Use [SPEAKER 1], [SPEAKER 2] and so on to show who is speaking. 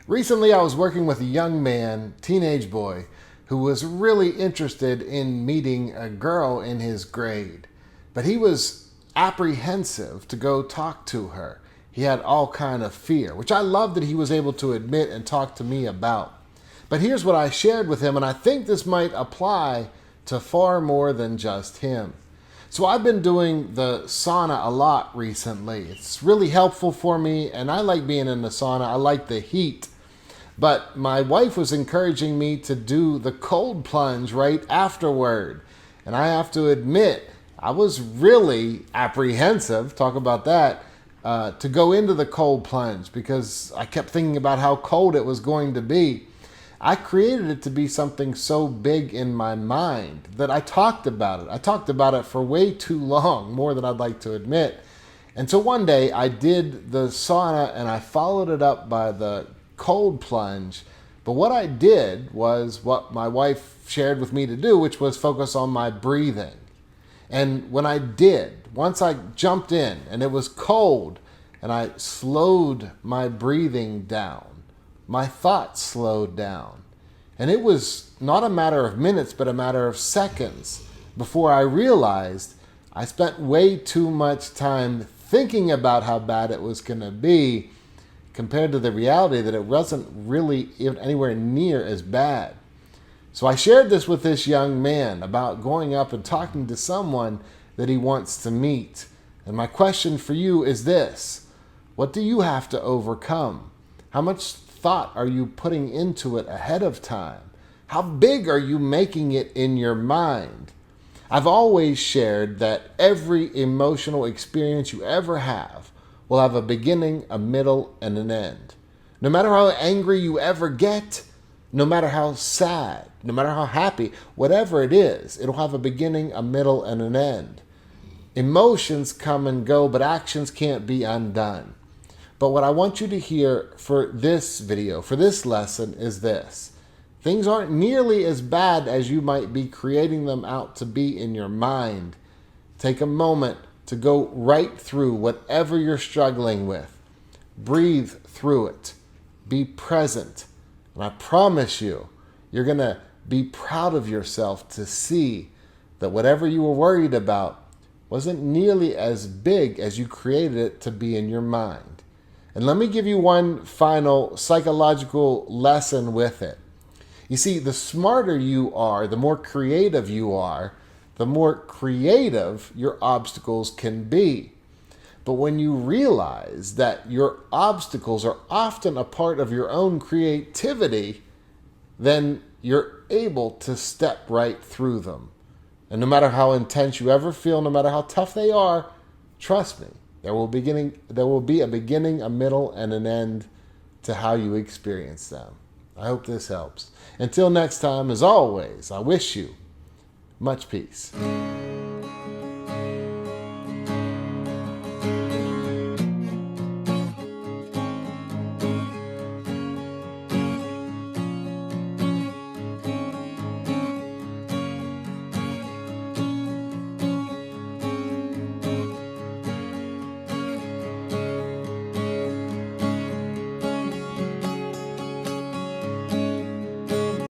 [SPEAKER 1] Recently, I was working with a young man, teenage boy, who was really interested in meeting a girl in his grade. But he was apprehensive to go talk to her. He had all kind of fear, which I love that he was able to admit and talk to me about. But here's what I shared with him, and I think this might apply to far more than just him. So I've been doing the sauna a lot recently. It's really helpful for me, and I like being in the sauna. I like the heat. But my wife was encouraging me to do the cold plunge right afterward. And I have to admit, I was really apprehensive, talk about that, to go into the cold plunge because I kept thinking about how cold it was going to be. I created it to be something so big in my mind that I talked about it. I talked about it for way too long, more than I'd like to admit. And so one day I did the sauna and I followed it up by the cold plunge. But what I did was what my wife shared with me to do, which was focus on my breathing. And when I did, once I jumped in and it was cold and I slowed my breathing down, my thoughts slowed down. And it was not a matter of minutes, but a matter of seconds before I realized I spent way too much time thinking about how bad it was going to be compared to the reality that it wasn't really even anywhere near as bad. So I shared this with this young man about going up and talking to someone that he wants to meet. And my question for you is this: what do you have to overcome? How much thought are you putting into it ahead of time? How big are you making it in your mind? I've always shared that every emotional experience you ever have will have a beginning, a middle, and an end. No matter how angry you ever get, no matter how sad, no matter how happy, whatever it is, it'll have a beginning, a middle, and an end. Emotions come and go, but actions can't be undone. But what I want you to hear for this video, for this lesson, is this. Things aren't nearly as bad as you might be creating them out to be in your mind. Take a moment to go right through whatever you're struggling with. Breathe through it. Be present. And I promise you, you're going to be proud of yourself to see that whatever you were worried about wasn't nearly as big as you created it to be in your mind. And let me give you one final psychological lesson with it. You see, the smarter you are, the more creative you are, the more creative your obstacles can be. But when you realize that your obstacles are often a part of your own creativity, then you're able to step right through them. And no matter how intense you ever feel, no matter how tough they are, trust me, there will be a beginning, a middle, and an end to how you experience them. I hope this helps. Until next time, as always, I wish you much peace.